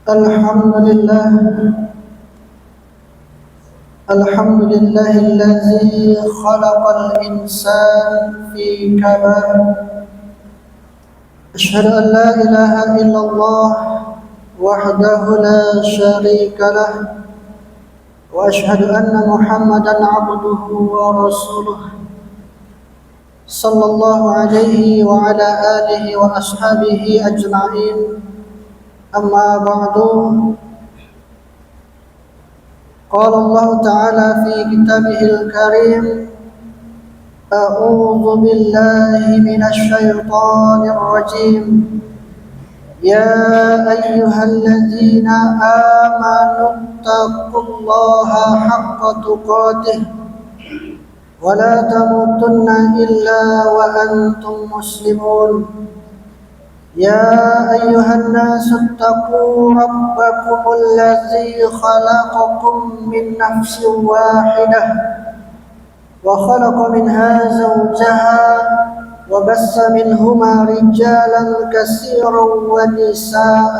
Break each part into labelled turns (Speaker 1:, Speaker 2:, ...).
Speaker 1: Alhamdulillah Alhamdulillah Alladzi khalaqal insan fi kabad. Asyhadu an la ilaha illallah wahdahu la syarika lah, wa asyhadu anna Muhammadan abduhu wa rasuluh sallallahu alaihi wa ala alihi wa ashabihi ajma'in. Amma ba'du. Qala Allah Ta'ala fi kitabihil karim, A'udzu billahi minasy syaithanir rajim. Ya ayyuhalladzina amanu taqullaha haqqa tuqatih wa la tamutunna illa wa antum muslimun. يا أيها الناس اتقوا ربكم الذي خلقكم من نفس واحدة وخلق منها زوجها وبث منهما رجالا كثيرا ونساء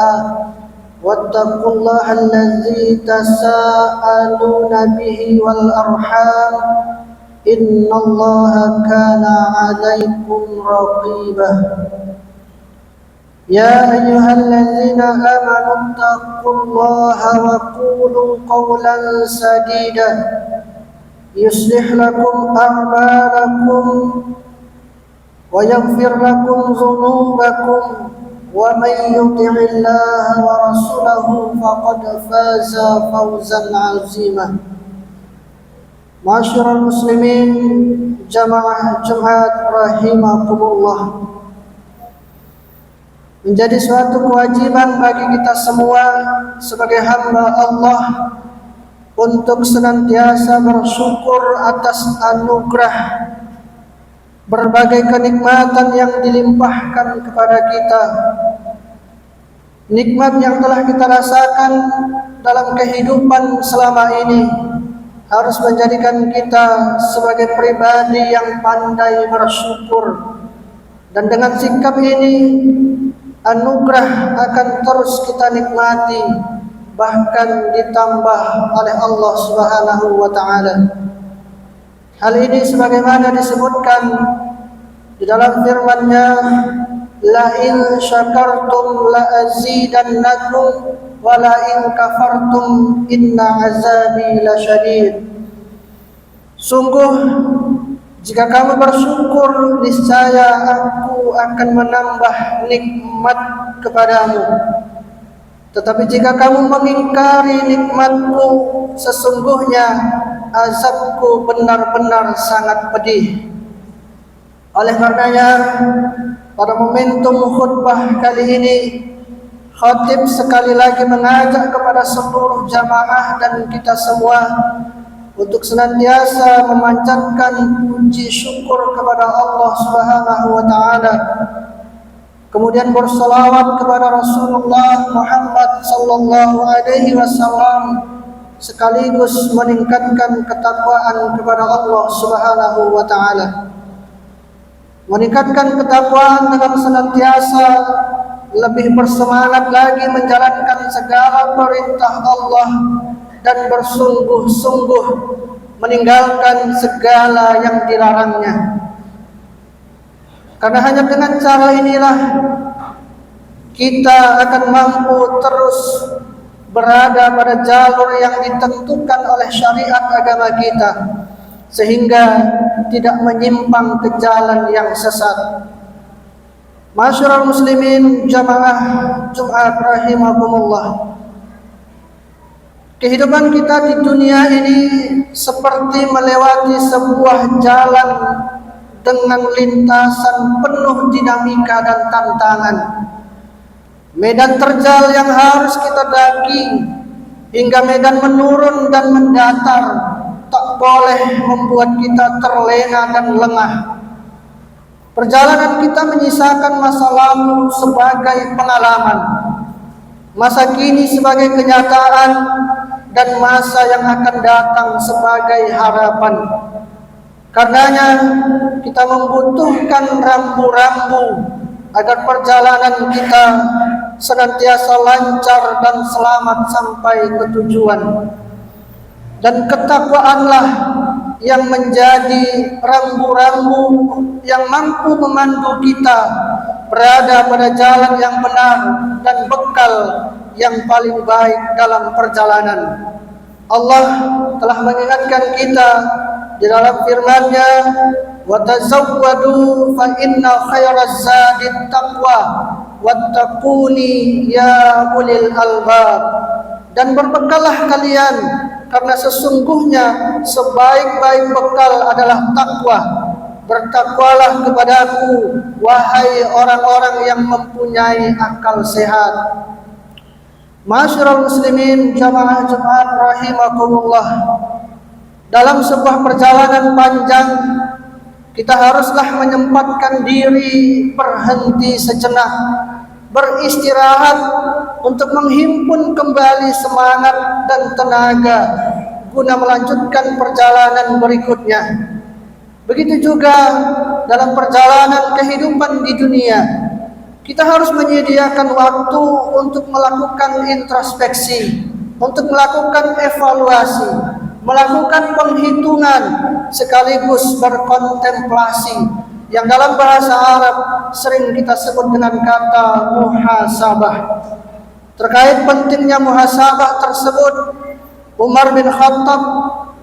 Speaker 1: واتقوا الله الذي تساءلون به والأرحام إن الله كان عليكم رقيبا. يا أيها الذين آمنوا اتقوا الله وقولوا قولا سديدا يصلح لكم أعمالكم ويغفر لكم ذنوبكم ومن يطع الله ورسوله فقد فاز فوزا عظيما. Ma'asyiral muslimin, jamaah Jumat rahimakumullah. Menjadi suatu kewajiban bagi kita semua sebagai hamba Allah untuk senantiasa bersyukur atas anugerah berbagai kenikmatan yang dilimpahkan kepada kita. Nikmat yang telah kita rasakan dalam kehidupan selama ini harus menjadikan kita sebagai pribadi yang pandai bersyukur, dan dengan sikap ini anugerah akan terus kita nikmati, bahkan ditambah oleh Allah Subhanahu wa taala. Hal ini sebagaimana disebutkan di dalam firman-Nya, la in syakartum la azidannakum wa la in kafartum inna azabi lasyadid. Sungguh jika kamu bersyukur, niscaya aku akan menambah nikmat kepadamu. Tetapi jika kamu mengingkari nikmatku, sesungguhnya azabku benar-benar sangat pedih. Oleh karenanya, pada momentum khutbah kali ini, khatib sekali lagi mengajak kepada seluruh jamaah dan kita semua untuk senantiasa memanjatkan puji syukur kepada Allah Subhanahu wa taala, kemudian berselawat kepada Rasulullah Muhammad sallallahu alaihi wasallam, sekaligus meningkatkan ketakwaan kepada Allah Subhanahu wa taala. Meningkatkan ketakwaan dengan senantiasa lebih bersemangat lagi menjalankan segala perintah Allah dan bersungguh-sungguh meninggalkan segala yang dilarangnya. Karena hanya dengan cara inilah kita akan mampu terus berada pada jalur yang ditentukan oleh syariat agama kita, sehingga tidak menyimpang ke jalan yang sesat. Ma'asyiral muslimin, jamaah Jumat rahimakumullah. Kehidupan kita di dunia ini seperti melewati sebuah jalan dengan lintasan penuh dinamika dan tantangan. Medan terjal yang harus kita daki hingga medan menurun dan mendatar tak boleh membuat kita terlena dan lengah. Perjalanan kita menyisakan masa lalu sebagai pengalaman, masa kini sebagai kenyataan, dan masa yang akan datang sebagai harapan. Karenanya kita membutuhkan rambu-rambu agar perjalanan kita senantiasa lancar dan selamat sampai ke tujuan. Dan ketakwaanlah yang menjadi rambu-rambu yang mampu memandu kita berada pada jalan yang benar dan bekal yang paling baik dalam perjalanan. Allah telah mengingatkan kita di dalam firman-Nya, "Wa tazawwadu fa inna khairaz zadit taqwa wattaquni ya ulil albab." Dan berbekallah kalian, karena sesungguhnya sebaik-baik bekal adalah takwa. Bertakwalah kepadaku, wahai orang-orang yang mempunyai akal sehat. Ma'asyiral muslimin jamaah Jumat rahimakumullah. Dalam sebuah perjalanan panjang, kita haruslah menyempatkan diri berhenti sejenak, beristirahat untuk menghimpun kembali semangat dan tenaga guna melanjutkan perjalanan berikutnya. Begitu juga dalam perjalanan kehidupan di dunia, kita harus menyediakan waktu untuk melakukan introspeksi, untuk melakukan evaluasi, melakukan penghitungan sekaligus berkontemplasi, yang dalam bahasa Arab sering kita sebut dengan kata muhasabah. Terkait pentingnya muhasabah tersebut, Umar bin Khattab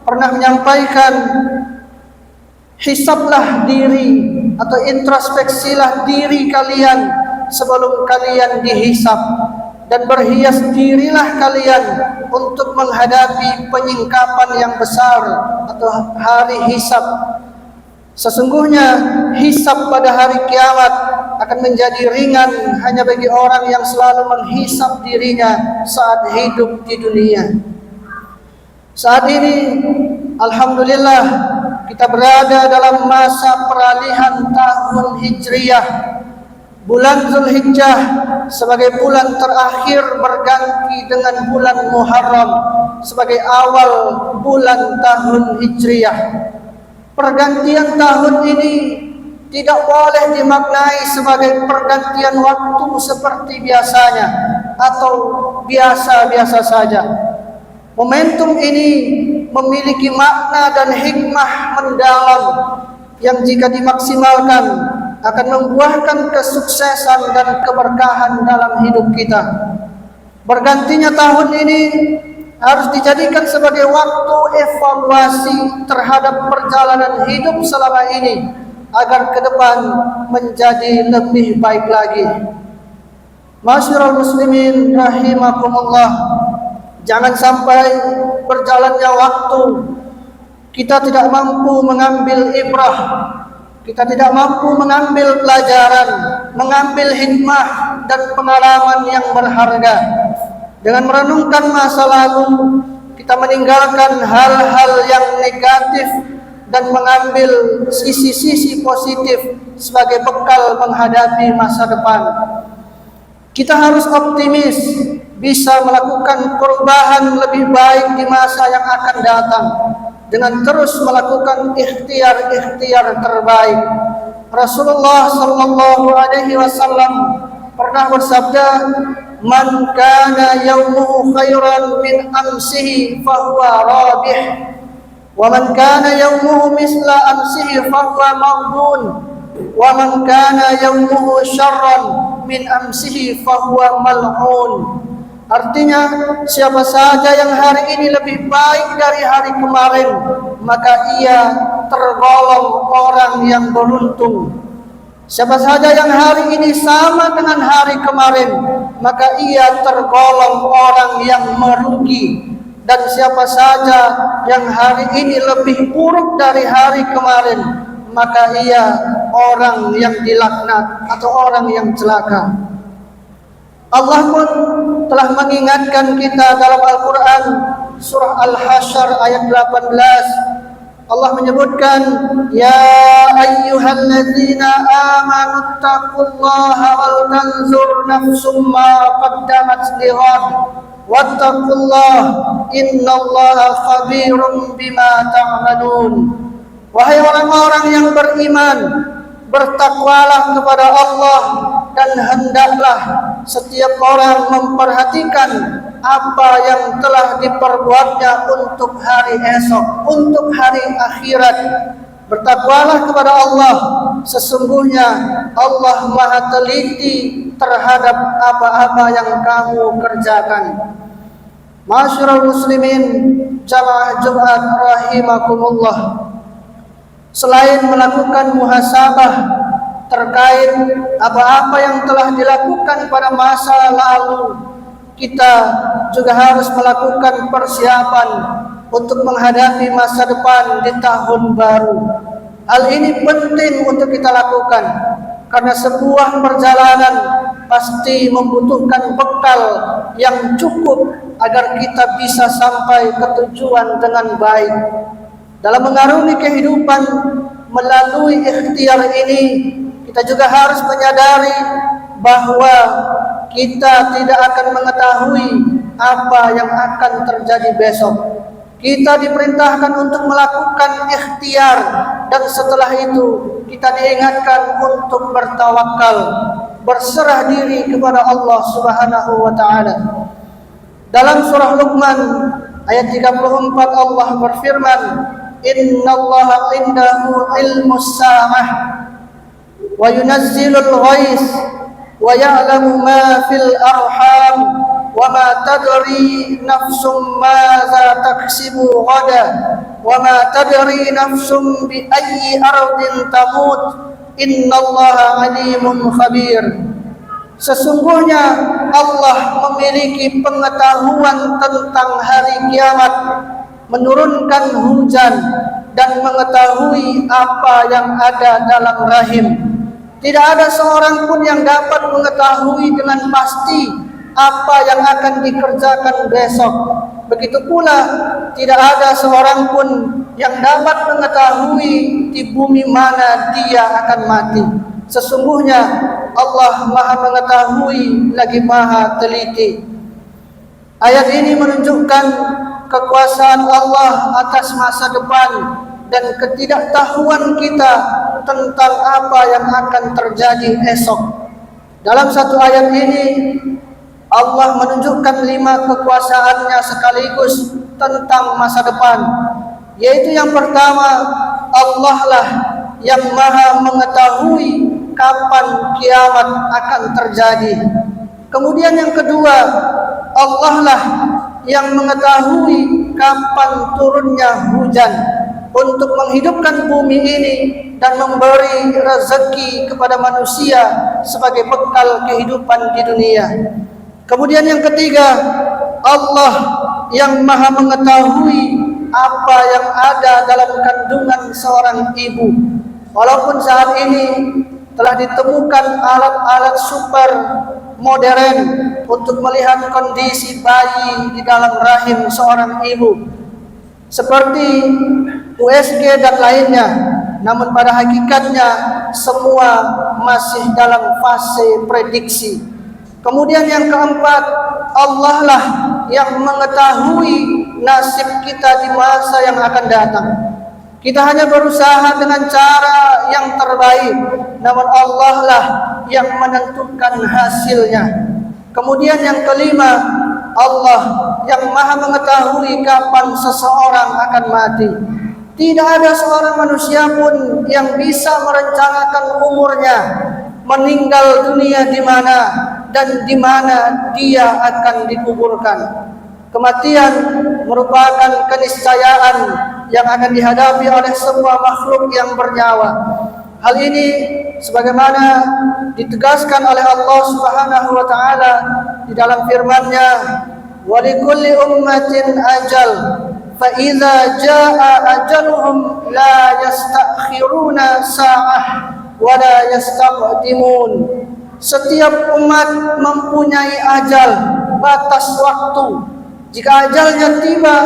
Speaker 1: pernah menyampaikan, hisablah diri atau introspeksilah diri kalian sebelum kalian dihisab, dan berhias dirilah kalian untuk menghadapi penyingkapan yang besar atau hari hisab. Sesungguhnya hisab pada hari kiamat akan menjadi ringan hanya bagi orang yang selalu menghisab dirinya saat hidup di dunia. Saat ini, alhamdulillah, kita berada dalam masa peralihan tahun Hijriyah. Bulan Zulhijjah sebagai bulan terakhir berganti dengan bulan Muharram sebagai awal bulan tahun Hijriyah. Pergantian tahun ini tidak boleh dimaknai sebagai pergantian waktu seperti biasanya atau biasa-biasa saja. Momentum ini memiliki makna dan hikmah mendalam yang jika dimaksimalkan akan membuahkan kesuksesan dan keberkahan dalam hidup kita. Bergantinya tahun ini harus dijadikan sebagai waktu evaluasi terhadap perjalanan hidup selama ini agar ke depan menjadi lebih baik lagi. Ma'asyiral muslimin rahimakumullah, jangan sampai berjalannya waktu kita tidak mampu mengambil ibrah, kita tidak mampu mengambil pelajaran, mengambil hikmah dan pengalaman yang berharga. Dengan merenungkan masa lalu, kita meninggalkan hal-hal yang negatif dan mengambil sisi-sisi positif sebagai bekal menghadapi masa depan. Kita harus optimis bisa melakukan perubahan lebih baik di masa yang akan datang dengan terus melakukan ikhtiar-ikhtiar terbaik. Rasulullah sallallahu alaihi wasallam pernah bersabda, "Man kana yaumuhu khairan min amsihi fahuwa rabih, wa man kana yaumuhu misla amsihi fahuwa maghbun, wa man kana yaumuhu syarran min amsihi fahuwa mal'un." Artinya, siapa saja yang hari ini lebih baik dari hari kemarin, maka ia tergolong orang yang beruntung. Siapa saja yang hari ini sama dengan hari kemarin, maka ia tergolong orang yang merugi. Dan siapa saja yang hari ini lebih buruk dari hari kemarin, maka ia orang yang dilaknat atau orang yang celaka. Allah pun telah mengingatkan kita dalam Al-Quran surah Al-Hasyr ayat 18. Allah menyebutkan, "Ya ayyuhalladzina amanu taqullaha wal tanzur nafsum ma qaddamat lighad wattaqullaha innallaha khabirum bima ta'malun." Wahai orang-orang yang beriman, bertakwalah kepada Allah dan hendaklah setiap orang memperhatikan apa yang telah diperbuatnya untuk hari esok, untuk hari akhirat. Bertakwalah kepada Allah, sesungguhnya Allah Maha teliti terhadap apa-apa yang kamu kerjakan. Ma'asyiral muslimin jamaah Jumat rahimakumullah, selain melakukan muhasabah terkait apa-apa yang telah dilakukan pada masa lalu, kita juga harus melakukan persiapan untuk menghadapi masa depan di tahun baru. Hal ini penting untuk kita lakukan karena sebuah perjalanan pasti membutuhkan bekal yang cukup agar kita bisa sampai ke tujuan dengan baik. Dalam mengarungi kehidupan melalui ikhtiar ini, kita juga harus menyadari bahwa kita tidak akan mengetahui apa yang akan terjadi besok. Kita diperintahkan untuk melakukan ikhtiar, dan setelah itu kita diingatkan untuk bertawakal, berserah diri kepada Allah Subhanahu wa taala. Dalam surah Luqman ayat 34 Allah berfirman, "Innallaha 'indahu 'ilmus sa'ah wa yunazzilul ghais wa ya'lamu ma fil arham wa ma tadri nafsum madza taksibu ghadan wa ma tadri nafsum bi ayyi ardin tamut innallaha 'alimun khabir." Sesungguhnya Allah memiliki pengetahuan tentang hari kiamat, menurunkan hujan, dan mengetahui apa yang ada dalam rahim. Tidak ada seorang pun yang dapat mengetahui dengan pasti apa yang akan dikerjakan besok. Begitu pula tidak ada seorang pun yang dapat mengetahui di bumi mana dia akan mati. Sesungguhnya Allah Maha mengetahui lagi Maha teliti. Ayat ini menunjukkan kekuasaan Allah atas masa depan dan ketidaktahuan kita tentang apa yang akan terjadi esok. Dalam satu ayat ini Allah menunjukkan 5 kekuasaannya sekaligus tentang masa depan, yaitu yang pertama, Allah lah yang Maha mengetahui kapan kiamat akan terjadi. Kemudian yang kedua, Allah lah yang mengetahui kapan turunnya hujan untuk menghidupkan bumi ini dan memberi rezeki kepada manusia sebagai bekal kehidupan di dunia. Kemudian yang ketiga, Allah yang Maha mengetahui apa yang ada dalam kandungan seorang ibu. Walaupun saat ini telah ditemukan alat-alat super modern untuk melihat kondisi bayi di dalam rahim seorang ibu, seperti USG dan lainnya, namun pada hakikatnya semua masih dalam fase prediksi. Kemudian yang keempat, Allah lah yang mengetahui nasib kita di masa yang akan datang. Kita hanya berusaha dengan cara yang terbaik, namun Allah lah yang menentukan hasilnya. Kemudian yang kelima, Allah yang Maha mengetahui kapan seseorang akan mati. Tidak ada seorang manusia pun yang bisa merencanakan umurnya, meninggal dunia di mana dan di mana dia akan dikuburkan. Kematian merupakan keniscayaan yang akan dihadapi oleh semua makhluk yang bernyawa. Hal ini sebagaimana ditegaskan oleh Allah Subhanahu wa taala di dalam firman-Nya, "Wa likulli ummatin ajal, fa idza jaa ajaluhum la yastakhiruna sa'ah wa la yastaqdimun." Setiap umat mempunyai ajal, batas waktu. Jika ajalnya tiba,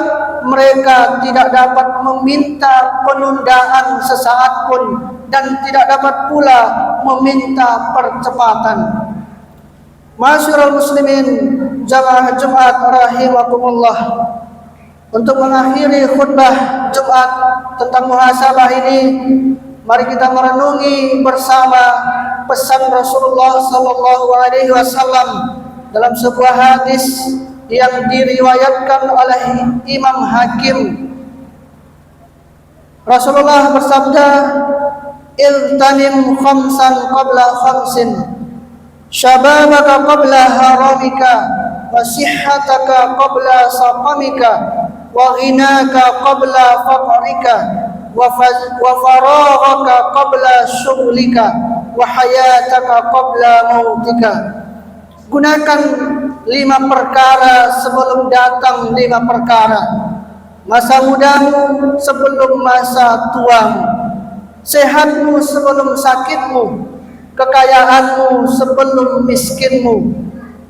Speaker 1: mereka tidak dapat meminta penundaan sesaat pun dan tidak dapat pula meminta percepatan. Ma'asyiral muslimin jamaah Jumat rahimakumullah, untuk mengakhiri khutbah Jumat tentang muhasabah ini, mari kita merenungi bersama pesan Rasulullah sallallahu alaihi wasallam dalam sebuah hadis yang diriwayatkan oleh Imam Hakim. Rasulullah bersabda, "Iltanim khamsan qabla khamsin, syababaka qabla haramika, wa sihhataka qabla saqamika, wa ghinaka qabla faqrika, wa faraghaka qabla syughlika, wa hayataka qabla mautika." Gunakan 5 perkara sebelum datang 5 perkara. Masa mudamu sebelum masa tuamu, sehatmu sebelum sakitmu, kekayaanmu sebelum miskinmu,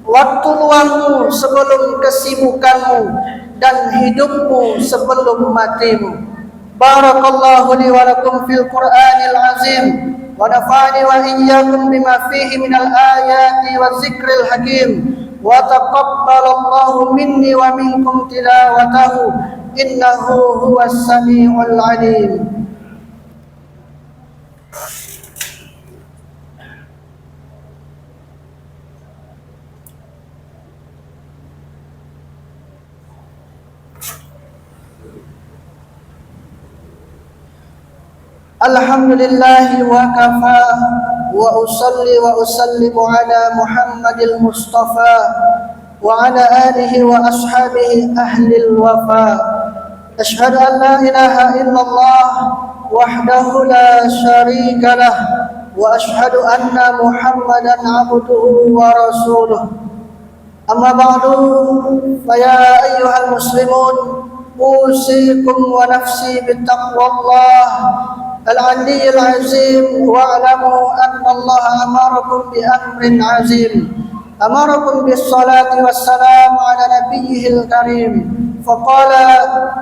Speaker 1: waktu luangmu sebelum kesibukanmu, dan hidupmu sebelum matimu. Barakallahu li wa lakum fil Qur'anil azim, wa nafa'ani wa iyyakum bima fihi minal ayati wa zikril hakim, wa taqabbalallahu minni wa minkum tilawatahu, innahu huwas samiul alim. Alhamdulillahi wa kafa, wa usalli wa usallimu ala Muhammadil Mustafa wa ala alihi wa ashabihi ahlil wafa. Ashhadu an la ilaha illallah wahdahu la syarika lah, wa ashhadu anna Muhammadan abduhu wa rasuluh. Amma ba'du, fa ya ayyuhal muslimun, usikum wa nafsi bittaqwallah العلي العظيم، واعلموا أن الله أمركم بأمر عظيم، أمركم بالصلاة والسلام على نبيه الكريم، فقال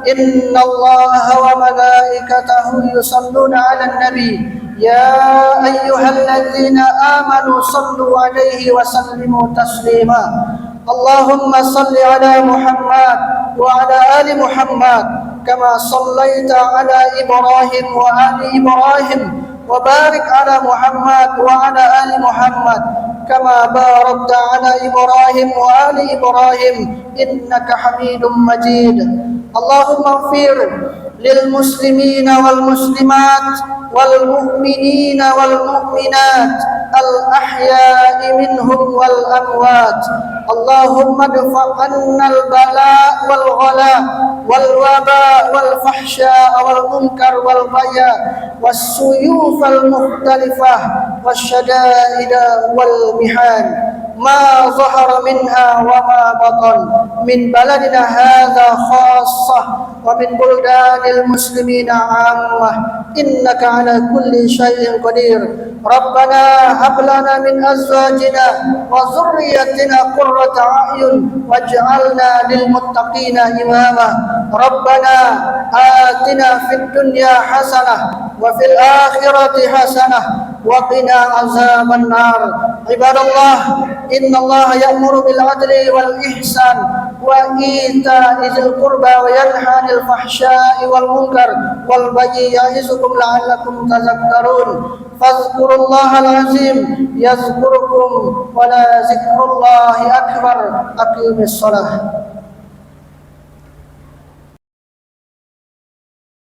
Speaker 1: إن الله وملائكته يصلون على النبي يا أيها الذين آمنوا صلوا عليه وسلموا تسليما. اللهم صل على محمد وعلى آل محمد كما صليت على إبراهيم وآل إبراهيم، وبارك على محمد وعلى آل محمد كما باركت على إبراهيم وآل إبراهيم إنك حميد مجيد. اللهم اغفر للمسلمين والمسلمات والمؤمنين والمؤمنات الأحياء منهم والأموات. اللهم ادفع عنا البلاء والغلاء والوباء والفحشاء والمنكر والبغي والسيوف المختلفة والشدائد والمحن ما ظهر منها وما بطن من بلدنا هذا خاصة ومن بلدان المسلمين عامة، إنك على كل شيء قدير. ربنا هب لنا من أزواجنا وذريتنا قرة أعين واجعلنا للمتقين إماما. ربنا آتنا في الدنيا حسنة وفي الآخرة حسنة وقنا عذاب النار. عباد الله، إن الله يأمر بالعدل والإحسان وإيتاء ذي القربى وينهى عن الفحشاء والمنكر والبغي يعظكم لعلكم تذكرون. فاذكروا الله العظيم يذكركم ولذكر الله أكبر. أقيموا الصلاة.